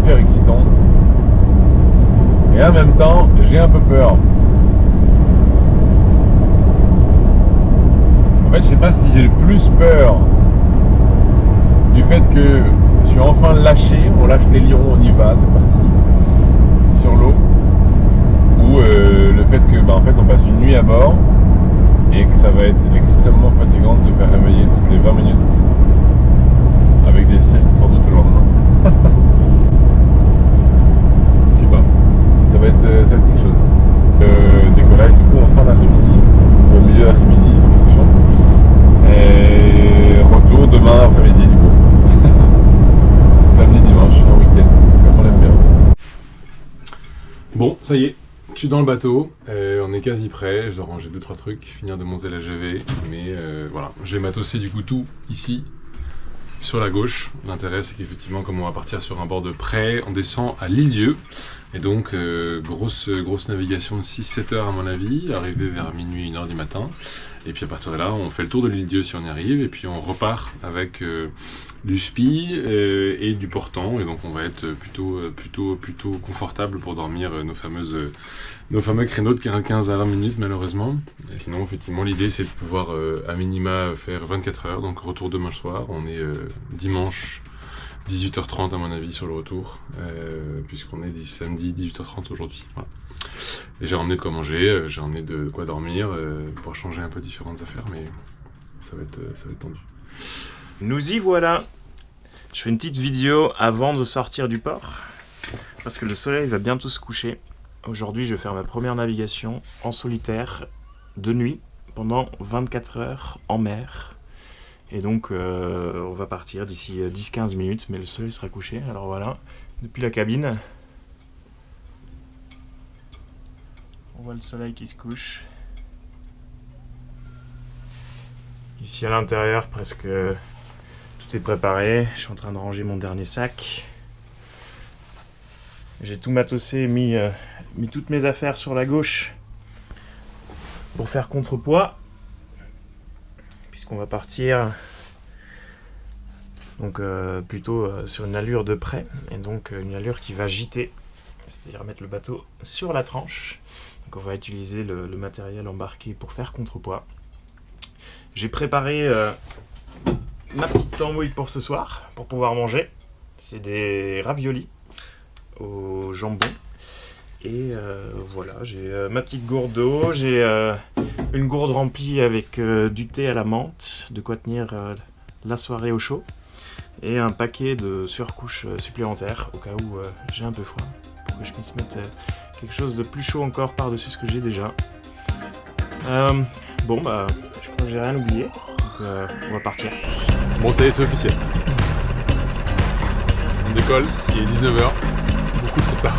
hyper excitant. Et en même temps, j'ai un peu peur. En fait, je sais pas si j'ai plus peur du fait que je suis enfin lâché, on lâche les lions, on y va, c'est parti, sur l'eau, ou le fait que en fait on passe une nuit à bord et que ça va être extrêmement fatigant de se faire réveiller toutes les 20 minutes avec des siestes sans doute le lendemain. Je sais pas, ça va être quelque chose. Décollage du coup en fin d'après-midi, ou au milieu d'après-midi en fonction, et retour demain après-midi du coup. Samedi, dimanche, un week-end, comme on l'aime bien. Bon, ça y est, je suis dans le bateau, on est quasi prêt, je dois ranger 2-3 trucs, finir de monter la GV, mais voilà, j'ai matossé du coup tout ici, sur la gauche. L'intérêt c'est qu'effectivement comme on va partir sur un bord de près, on descend à l'Île-Dieu, et donc grosse navigation de 6-7 heures à mon avis, arrivé vers minuit, 1h du matin, et puis à partir de là on fait le tour de l'Île-Dieu si on y arrive, et puis on repart avec du spi et du portant, et donc on va être plutôt confortable pour dormir nos fameux créneaux de 15 à 20 minutes malheureusement. Et sinon effectivement l'idée c'est de pouvoir à minima faire 24 heures, donc retour demain soir, on est dimanche 18h30 à mon avis sur le retour, puisqu'on est samedi 18h30 aujourd'hui. Voilà. Et j'ai ramené de quoi manger, j'ai ramené de quoi dormir, pour changer un peu différentes affaires, mais ça va être tendu. Nous y voilà. Je fais une petite vidéo avant de sortir du port, parce que le soleil va bientôt se coucher. Aujourd'hui, je vais faire ma première navigation en solitaire, de nuit, pendant 24 heures en mer. Et donc, on va partir d'ici 10-15 minutes, mais le soleil sera couché. Alors voilà, depuis la cabine, on voit le soleil qui se couche. Ici à l'intérieur, presque tout est préparé. Je suis en train de ranger mon dernier sac. J'ai tout matossé, mis toutes mes affaires sur la gauche pour faire contrepoids, puisqu'on va partir donc plutôt sur une allure de près, et donc une allure qui va gîter, c'est-à-dire mettre le bateau sur la tranche. Donc on va utiliser le matériel embarqué pour faire contrepoids. J'ai préparé ma petite tambouille pour ce soir, pour pouvoir manger. C'est des raviolis au jambon. Et voilà, j'ai ma petite gourde d'eau, j'ai une gourde remplie avec du thé à la menthe, de quoi tenir la soirée au chaud, et un paquet de surcouches supplémentaires au cas où j'ai un peu froid, pour que je puisse mettre quelque chose de plus chaud encore par-dessus ce que j'ai déjà. Bon bah, je crois que j'ai rien oublié, donc on va partir. Bon, ça y est, c'est officiel. On décolle, il est 19h, beaucoup trop tard.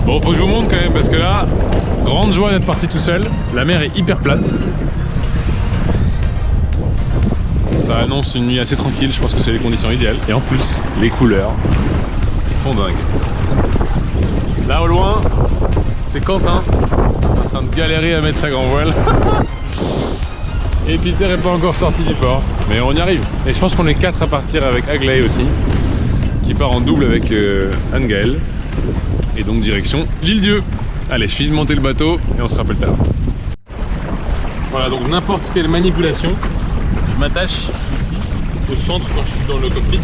Bon, faut que je vous montre quand même, parce que là, grande joie d'être parti tout seul. La mer est hyper plate. Ça annonce une nuit assez tranquille, je pense que c'est les conditions idéales. Et en plus, les couleurs sont dingues. Là au loin, c'est Quentin, en train de galérer à mettre sa grand voile. Et Peter n'est pas encore sorti du port, mais on y arrive. Et je pense qu'on est 4 à partir avec Aglaé aussi, qui part en double avec Anne-Gaëlle. Et donc direction l'Île-Dieu. Allez, je finis de monter le bateau et on se rappelle tard. Voilà, donc n'importe quelle manipulation, je m'attache ici, au centre quand je suis dans le cockpit.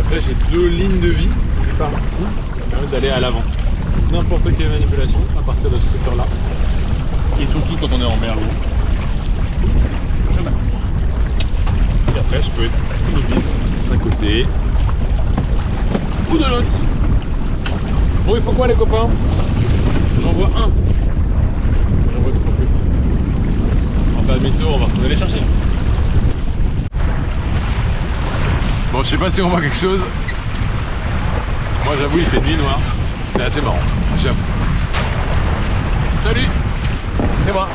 Après j'ai 2 lignes de vie qui partent ici, qui permettent d'aller à l'avant. N'importe quelle manipulation à partir de ce secteur-là. Et surtout quand on est en mer lourde, je m'attache. Et après je peux être assez mobile d'un côté ou de l'autre. Bon, il faut quoi les copains? J'en vois un. J'en vois trop peu. On va faire demi-tour, on va retourner les chercher. Bon, je sais pas si on voit quelque chose. Moi j'avoue, il fait nuit noire. C'est assez marrant, j'avoue. Salut, c'est moi.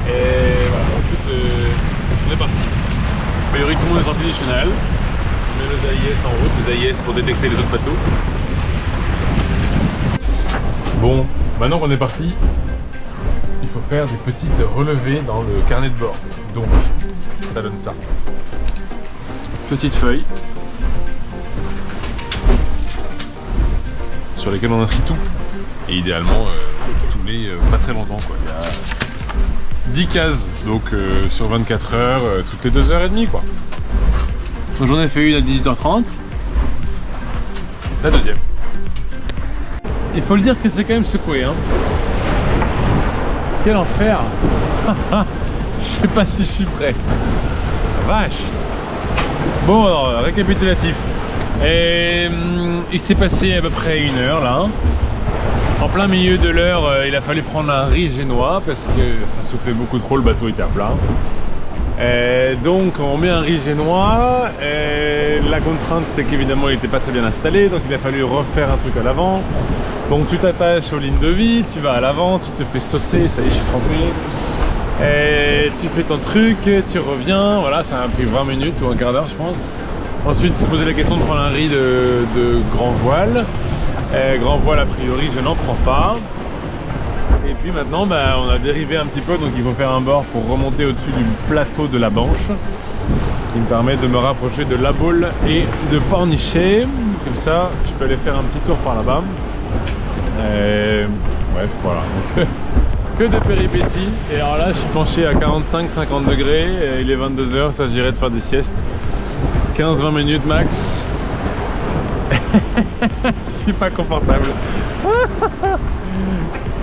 Et voilà, écoute, on est parti. A priori tout le monde est sorti du tunnel. On met les AIS en route, les AIS pour détecter les autres bateaux. Bon, maintenant qu'on est parti, il faut faire des petites relevés dans le carnet de bord. Donc, ça donne ça. Petite feuille sur lesquelles on inscrit tout. Et idéalement, tous les pas très longtemps, quoi. Il y a 10 cases, donc sur 24 heures, toutes les 2h30, quoi. Donc j'en ai fait une à 18h30. La deuxième. Il faut le dire que c'est quand même secoué, hein. Quel enfer. Je sais pas si je suis prêt. Vache. Bon alors, récapitulatif. Et, il s'est passé à peu près 1 heure là. En plein milieu de l'heure, il a fallu prendre un riz génois parce que ça soufflait beaucoup trop, le bateau était à plat. Donc on met un riz génois. La contrainte c'est qu'évidemment il n'était pas très bien installé, donc il a fallu refaire un truc à l'avant. Donc tu t'attaches aux lignes de vie, tu vas à l'avant, tu te fais saucer, ça y est je suis tranquille. Tu fais ton truc, tu reviens, voilà, ça a pris 20 minutes ou un quart d'heure je pense. Ensuite se poser la question de prendre un riz de grand voile. Grand voile a priori je n'en prends pas. Et puis maintenant bah, on a dérivé un petit peu, donc il faut faire un bord pour remonter au-dessus du plateau de la Banche, qui me permet de me rapprocher de La Baule et de Pornichet. Comme ça je peux aller faire un petit tour par là-bas. Bref voilà, donc, que de péripéties. Et alors là je suis penché à 45-50 degrés, il est 22h, ça j'irai de faire des siestes 15-20 minutes max. Je suis pas confortable.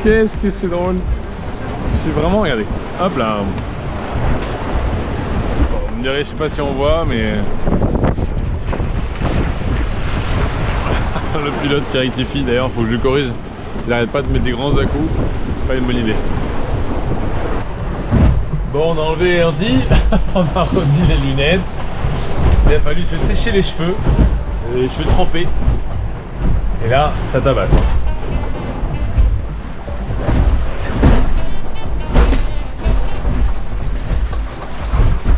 Qu'est-ce que c'est drôle. Je suis vraiment, regardez, hop là. Bon, vous me direz, je sais pas si on voit, mais le pilote qui rectifie, d'ailleurs faut que je le corrige. Il n'arrête pas de mettre des grands à-coups, pas une bonne idée. Bon, on a enlevé les lentilles, on a remis les lunettes. Il a fallu se sécher les cheveux trempés. Et là, ça tabasse.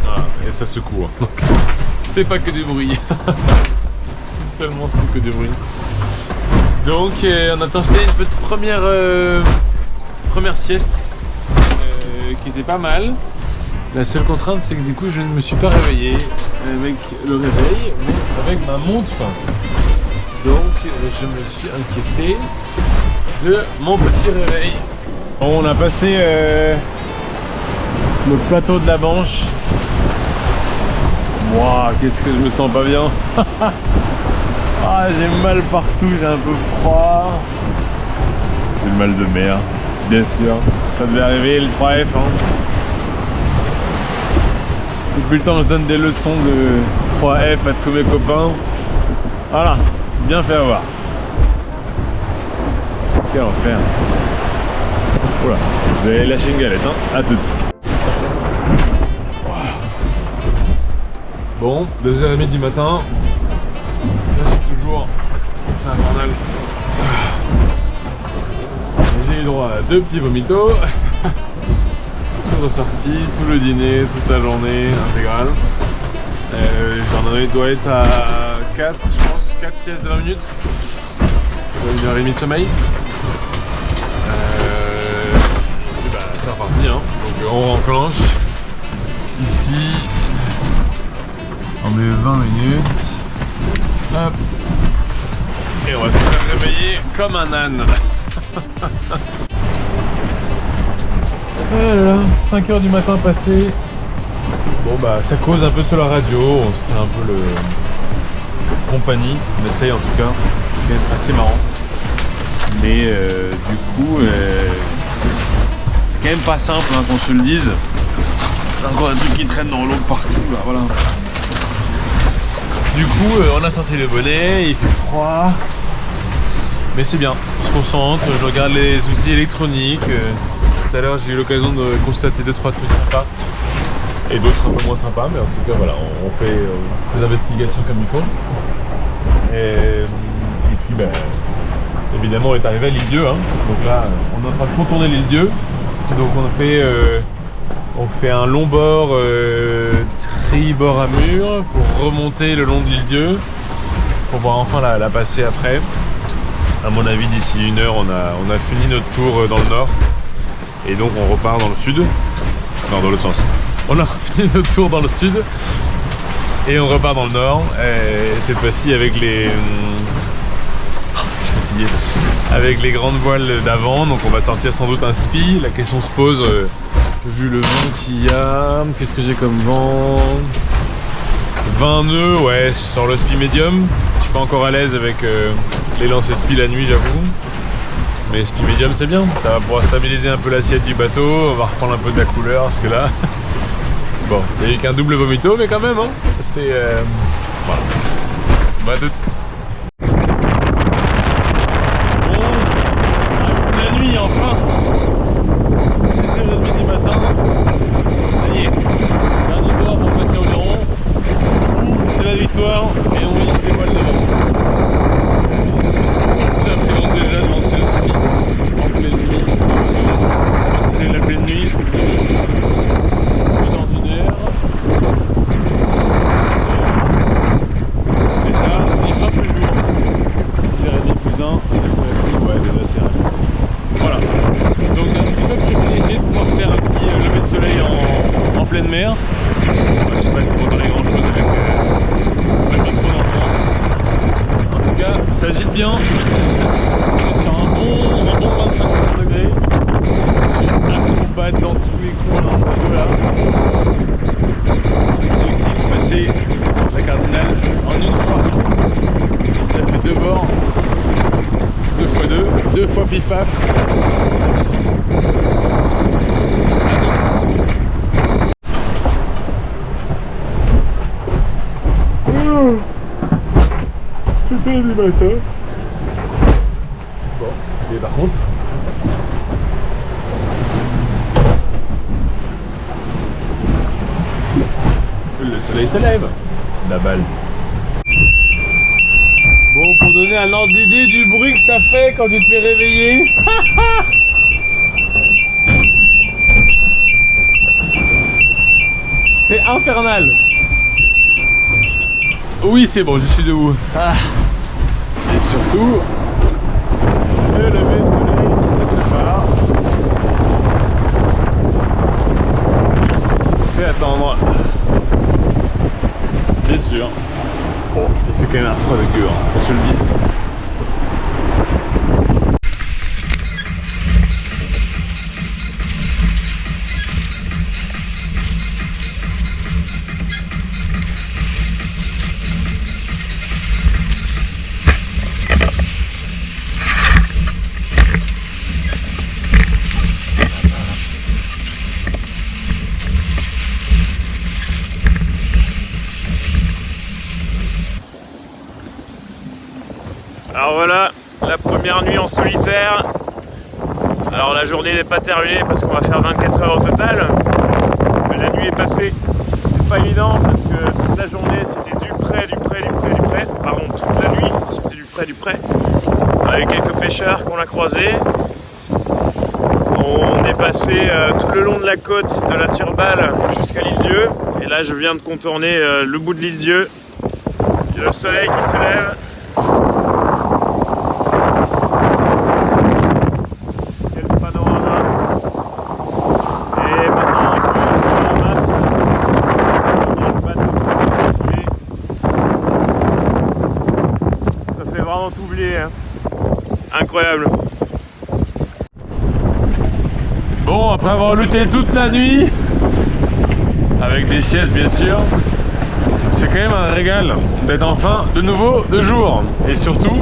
Ah, et ça secoue. Donc, c'est pas que du bruit. Si seulement c'est que du bruit. Donc, on a testé une petite première sieste qui était pas mal. La seule contrainte, c'est que du coup, je ne me suis pas réveillé avec le réveil, mais avec ma montre. Donc, je me suis inquiété de mon petit réveil. Bon, on a passé le plateau de la Banche. Waouh, qu'est-ce que je me sens pas bien. Ah, j'ai mal partout, j'ai un peu froid. J'ai le mal de mer, bien sûr. Ça devait arriver le 3F, hein. Depuis le temps, je donne des leçons de 3F à tous mes copains. Voilà, c'est bien fait avoir. Quel enfer. Oula, je vais lâcher une galette, hein. À toutes. Bon, 2h30 du matin. Ça, c'est toujours... c'est infernal. J'ai eu droit à 2 petits vomitos. Tout ressorti, tout le dîner, toute la journée intégrale. J'en dois être à 4, je pense, 4 siestes de 20 minutes. 1h30 de sommeil. Et bah, c'est reparti, hein. Donc on renclenche. Ici, on met 20 minutes. Hop. Et on va se faire réveiller comme un âne. Voilà, 5h du matin passé. Bon bah ça cause un peu sur la radio, c'était un peu le compagnie, on essaye en tout cas, c'est quand même assez marrant. Mais du coup, c'est quand même pas simple hein, qu'on se le dise. J'ai encore un truc qui traîne dans l'eau partout là, voilà. Du coup, on a sorti le bonnet, il fait froid. Mais c'est bien, on se concentre, je regarde les outils électroniques. Tout à l'heure j'ai eu l'occasion de constater 2-3 trucs sympas et d'autres un peu moins sympas, mais en tout cas voilà, on fait ces investigations comme il faut. Et puis ben, évidemment on est arrivé à l'île Dieu, hein. Donc là on est en train de contourner l'île Dieu. Donc on fait un long bord tribord à mur pour remonter le long de l'île Dieu pour pouvoir enfin la passer après. À mon avis d'ici 1 heure on a fini notre tour dans le nord. Et donc on repart dans le sud. Non, dans l'autre sens. On a fini notre tour dans le sud. Et on repart dans le nord. Et cette fois-ci avec les... je suis fatigué. Avec les grandes voiles d'avant. Donc on va sortir sans doute un spi. La question se pose, vu le vent qu'il y a. Qu'est-ce que j'ai comme vent? 20 nœuds, ouais, sur le spi médium. Je suis pas encore à l'aise avec les lancers de spi la nuit, j'avoue. Mais spi médium c'est bien, ça va pouvoir stabiliser un peu l'assiette du bateau, on va reprendre un peu de la couleur, parce que là... bon, il n'y a eu qu'un double vomito, mais quand même, hein, c'est... voilà. Bon, à toutes. Bon, la nuit, enfin 6h30 du matin, ça y est, dernier bord pour passer Oléron, c'est la victoire, et on hisse les voiles devant. J'appréhende déjà de lancer le ski en pleine nuit. Après la pleine nuit, je suis ordinaire. Déjà, il frappe le jour. 6h30 plus 1, ouais, déjà c'est rien. Voilà. Donc un petit peu privilégié de pouvoir faire un petit lever de soleil en pleine mer. Je sais pas si vous entendez grand chose avec le micro dans le vent. En tout cas, ça agite bien. Sur un bon 25 degrés. Sur acrobate dans tous les coins dans ce bateau là. Objectif, passer la cardinale en une fois. J'ai fait 2 bords. 2 fois 2. 2 fois pif paf. Ça suffit. C'était du matin. Bon, et par contre, le soleil se lève. La balle. Bon, pour donner un ordre d'idée du bruit que ça fait quand tu te fais réveiller. C'est infernal. Oui, c'est bon, je suis debout. Ah. Et surtout, le lever de soleil qui se prépare. Il se fait attendre. Bien sûr. Bon, il fait quand même un froid de gueule, qu'on se le dise. Alors voilà, la première nuit en solitaire. Alors la journée n'est pas terminée parce qu'on va faire 24 heures au total. Mais la nuit est passée. C'est pas évident parce que toute la journée c'était du près. Pardon, toute la nuit c'était du près. On a eu quelques pêcheurs qu'on a croisés. On est passé tout le long de la côte de la Turballe jusqu'à l'île Dieu. Et là je viens de contourner le bout de l'île Dieu. Il y a le soleil qui se lève. Tout oublié, hein. Incroyable. Bon, après avoir lutté toute la nuit, avec des siestes bien sûr, c'est quand même un régal d'être enfin de nouveau de jour. Et surtout,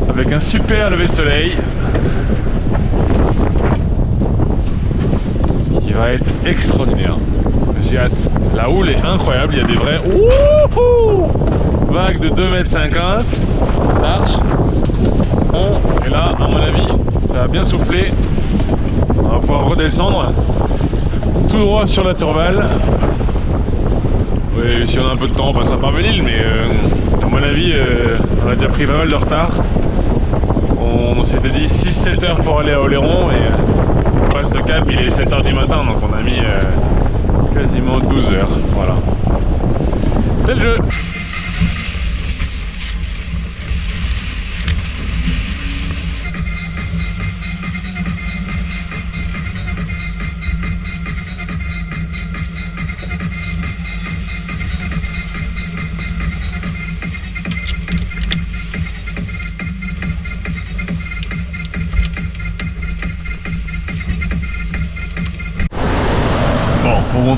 avec un super lever de soleil qui va être extraordinaire. J'ai hâte. La houle est incroyable, il y a des vrais vagues de 2,50 m large. Bon, et là, à mon avis, ça va bien souffler. On va pouvoir redescendre tout droit sur la Turballe. Oui, si on a un peu de temps, on passera par Belle-Île, mais à mon avis, on a déjà pris pas mal de retard. On s'était dit 6-7 heures pour aller à Oléron et on passe le cap, il est 7 h du matin, donc on a mis quasiment 12 heures. Voilà. C'est le jeu.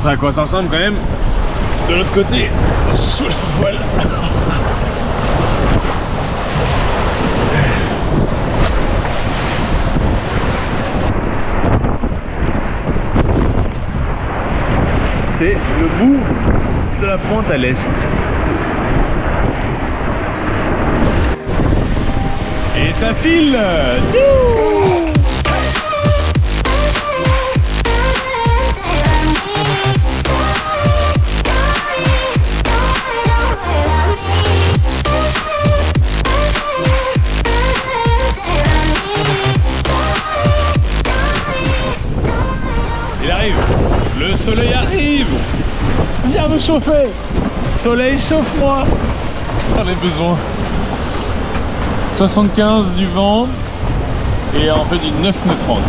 montrer à quoi ça ressemble quand même. De l'autre côté, sous la voile. C'est le bout de la pointe à l'est. Et ça file. Il arrive. Le soleil arrive. Viens me chauffer. Soleil, chauffe-moi. J'en ai besoin. 75 du vent et en fait du 9 nœuds 30.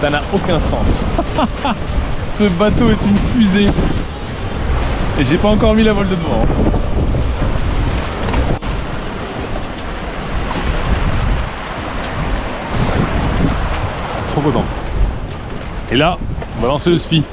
Ça n'a aucun sens. Ce bateau est une fusée. Et j'ai pas encore mis la voile de devant. Trop content. Et là, on va lancer le spi.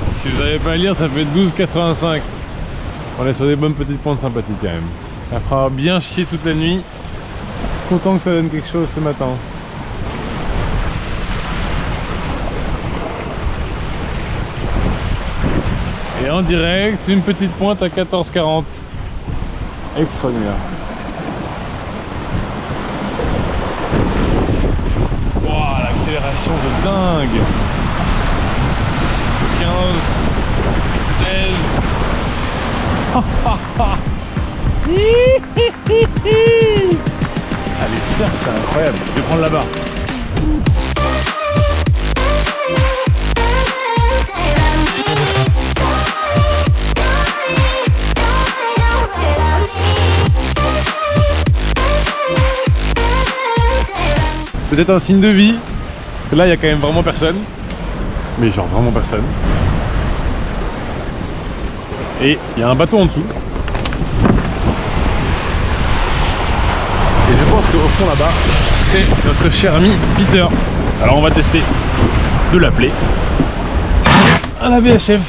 Si vous n'arrivez pas à lire, ça fait 12,85. On est sur des bonnes petites pointes sympathiques quand même. Ça fera bien chier toute la nuit. Content que ça donne quelque chose ce matin. Et en direct, une petite pointe à 14,40. Extraordinaire. Waouh, l'accélération de dingue. 15, 16. Allez, surf, c'est incroyable. Je vais prendre là-bas. Peut-être un signe de vie, parce que là il y a quand même vraiment personne, mais genre vraiment personne. Et il y a un bateau en dessous. Et je pense qu'au fond là-bas, c'est notre cher ami Peter. Alors on va tester de l'appeler à la VHF.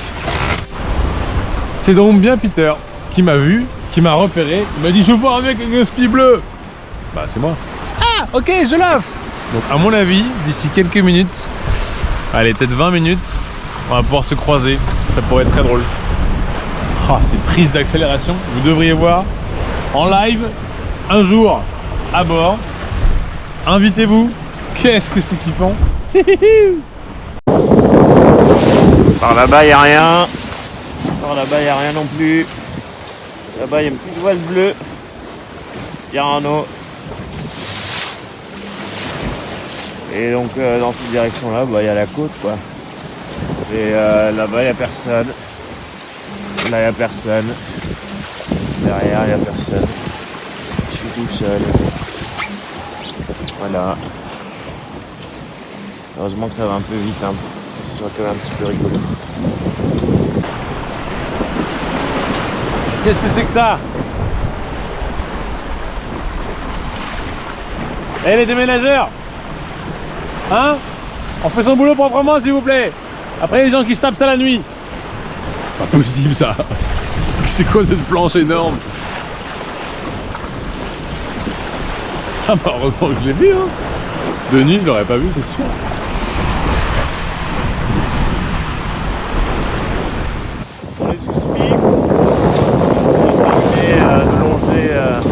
C'est donc bien Peter qui m'a vu, qui m'a repéré, il m'a dit je veux voir un mec avec un spi bleu. Bah c'est moi. Ah ok, je l'offre. Donc à mon avis, d'ici quelques minutes, allez peut-être 20 minutes, on va pouvoir se croiser. Ça pourrait être très drôle. Ah, ces prises d'accélération, vous devriez voir en live un jour à bord. Invitez-vous. Qu'est-ce que c'est kiffant. Par là-bas, il n'y a rien. Par là-bas, il n'y a rien non plus. Là-bas, il y a une petite voile bleue. Pirano. Et donc, dans cette direction-là, bah, il y a la côte, quoi. Et là-bas, il n'y a personne. Là, il n'y a personne. Derrière, il n'y a personne. Je suis tout seul. Voilà. Heureusement que ça va un peu vite, hein, pour que ce soit quand même un petit peu rigolo. Qu'est-ce que c'est que ça? Eh les déménageurs! Hein? On fait son boulot proprement s'il vous plaît! Après les gens qui se tapent ça la nuit! Pas possible ça! C'est quoi cette planche énorme? Ah bah heureusement que je l'ai vu hein! De nuit je l'aurais pas vu c'est sûr! On est sous SPI. On est en train remonter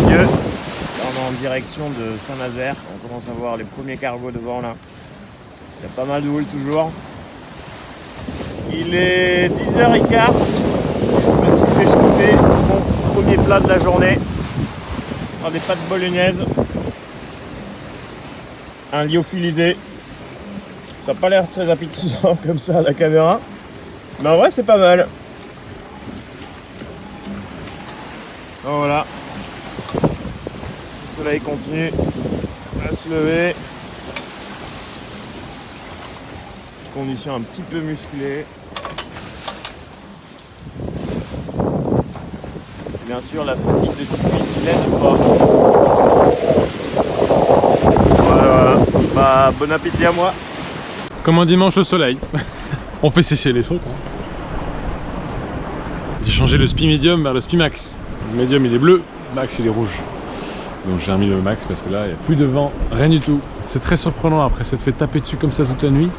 mieux. Là, on est en direction de Saint-Nazaire. On commence à voir les premiers cargos devant là. Il y a pas mal de houle toujours. Il est 10h15. Je me suis fait chauffer mon premier plat de la journée. Ce sera des pâtes bolognaises. Un lyophilisé. Ça n'a pas l'air très appétissant comme ça à la caméra. Mais en vrai, c'est pas mal. Donc voilà. Le soleil continue à se lever. Conditions un petit peu musclées. Bien sûr, la fatigue de circuit qui n'aide pas. Voilà. Bah, bon appétit à moi. Comme un dimanche au soleil. On fait sécher les trucs. Hein. J'ai changé le spi medium vers le spi max. Le medium il est bleu, max il est rouge. Donc j'ai remis le max parce que là il n'y a plus de vent, rien du tout. C'est très surprenant après s'être fait taper dessus comme ça toute la nuit.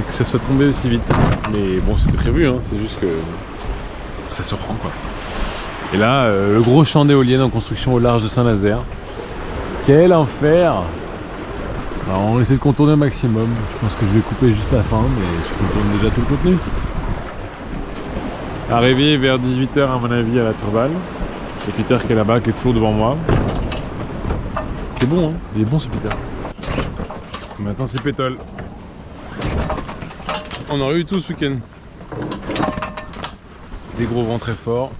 Que ça soit tombé aussi vite. Mais bon c'était prévu, hein. C'est juste que ça surprend quoi. Et là le gros champ d'éoliennes en construction au large de Saint-Nazaire. Quel enfer! Alors on essaie de contourner au maximum. Je pense que je vais couper juste la fin, mais je contourne déjà tout le contenu. Arrivé vers 18h à mon avis à la Turballe. C'est Peter qui est là-bas, qui est toujours devant moi. C'est bon, hein, il est bon ce Peter. Maintenant c'est Pétole. On aurait eu tout ce week-end. Des gros vents très forts.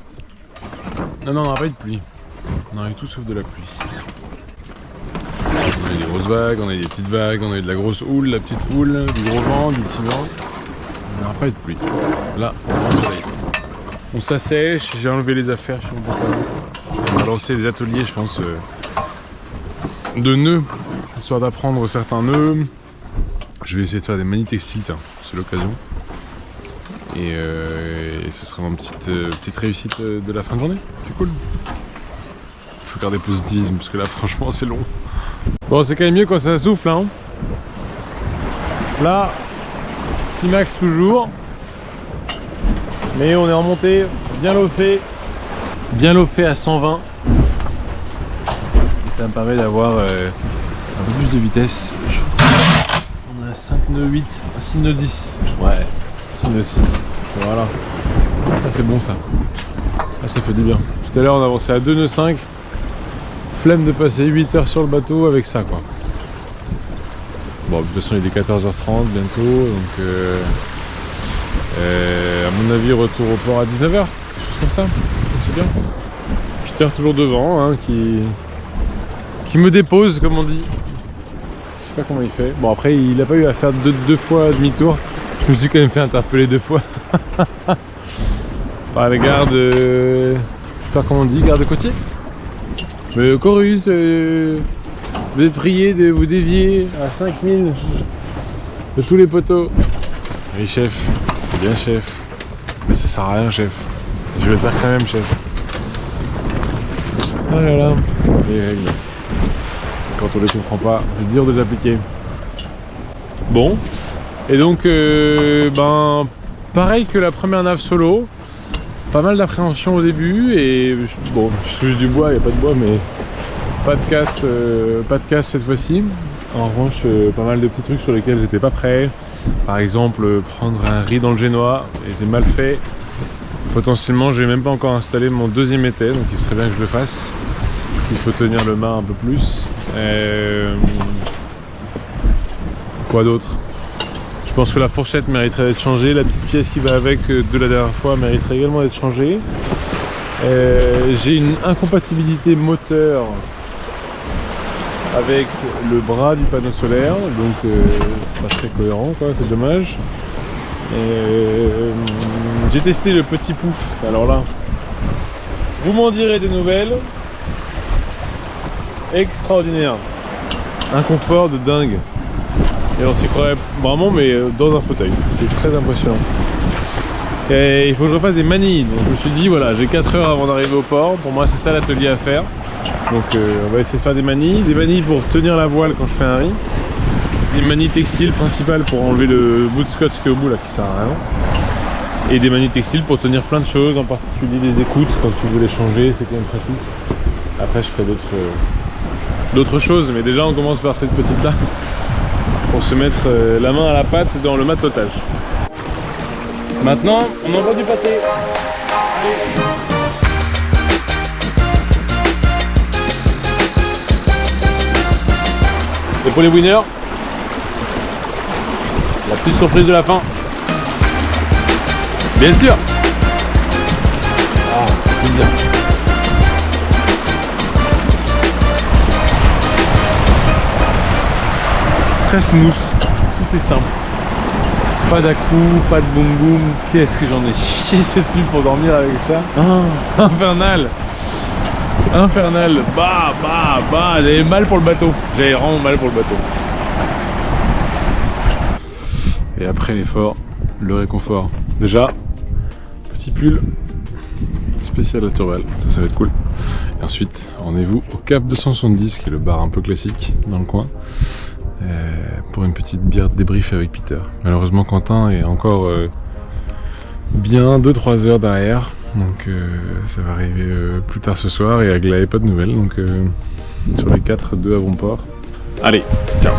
Non, on n'aura pas eu de pluie. On aurait eu tout sauf de la pluie. On a eu des grosses vagues, on a eu des petites vagues, on a eu de la grosse houle, la petite houle, du gros vent, du petit vent. On n'aura pas eu de pluie. Là, on soleil. On s'assèche, j'ai enlevé les affaires chez mon pantalon. On va lancer des ateliers, je pense, de nœuds, histoire d'apprendre certains nœuds. Je vais essayer de faire des manies textiles, tiens, c'est l'occasion. Et ce sera ma petite réussite de la fin de journée, c'est cool. Faut garder positivisme, parce que là, franchement, c'est long. Bon, c'est quand même mieux quand ça souffle, hein. Là, Pimax toujours. Mais on est remonté bien loffé à 120. Et ça me permet d'avoir un peu plus de vitesse. On a 5 nœuds 8, 6 nœuds 10. Ouais, 6 nœuds 6. Voilà. Ça c'est bon ça. Ah, ça fait du bien. Tout à l'heure on avançait à 2 nœuds 5. Flemme de passer 8 heures sur le bateau avec ça quoi. Bon, de toute façon il est 14h30 bientôt. Donc à mon avis, retour au port à 19h, quelque chose comme ça, c'est bien. Peter toujours devant, hein, qui me dépose, comme on dit. Je sais pas comment il fait. Bon, après, il n'a pas eu à faire deux fois demi-tour. Je me suis quand même fait interpeller 2 fois. Par les gardes, je sais pas comment on dit, garde côtier. Mais Chorus, vous êtes prié de vous dévier à 5000 de tous les poteaux. Oui, chef. Bien chef, mais ça sert à rien chef, je vais le faire quand même chef. Ah là là, les règles. Quand on les comprend pas, c'est dur de les appliquer. Bon, et donc pareil que la première nave solo, pas mal d'appréhension au début et bon, je touche du bois, il n'y a pas de bois mais pas de casse cette fois-ci. En revanche, pas mal de petits trucs sur lesquels j'étais pas prêt. Par exemple, prendre un riz dans le génois était mal fait. Potentiellement, j'ai même pas encore installé mon deuxième étai, donc il serait bien que je le fasse. S'il faut tenir le mât un peu plus. Quoi d'autre? Je pense que la fourchette mériterait d'être changée. La petite pièce qui va avec de la dernière fois mériterait également d'être changée. J'ai une incompatibilité moteur avec le bras du panneau solaire, donc pas très cohérent quoi, c'est dommage. J'ai testé le petit pouf, alors là, vous m'en direz des nouvelles. Extraordinaire, un confort de dingue. Et on s'y croirait vraiment, mais dans un fauteuil, c'est très impressionnant. Et il faut que je refasse des manies, donc je me suis dit voilà, j'ai 4 heures avant d'arriver au port, pour moi c'est ça l'atelier à faire. Donc on va essayer de faire des manies pour tenir la voile quand je fais un riz. Des manies textiles principales pour enlever le bout de scotch qui est au bout là qui sert à rien. Et des manies textiles pour tenir plein de choses, en particulier des écoutes quand tu veux les changer, c'est quand même pratique. Après je ferai d'autres choses, mais déjà on commence par cette petite là pour se mettre la main à la pâte dans le matelotage. Maintenant on envoie du pâté. Allez. Et pour les winners, la petite surprise de la fin. Bien sûr. Ah, c'est bien. Très smooth, tout est simple. Pas d'accrou, pas de boum boum. Qu'est-ce que j'en ai chié cette nuit pour dormir avec ça. Ah, infernal. Infernal. Bah, j'avais mal pour le bateau. J'avais vraiment mal pour le bateau. Et après l'effort, le réconfort. Déjà, petit pull spécial à Turval, ça va être cool. Et ensuite, rendez-vous au Cap 270, qui est le bar un peu classique dans le coin, pour une petite bière de débrief avec Peter. Malheureusement, Quentin est encore bien 2-3 heures derrière, donc ça va arriver plus tard ce soir, et Agla n'avait pas de nouvelles, donc sur les 4, 2 à bon port. Allez, ciao!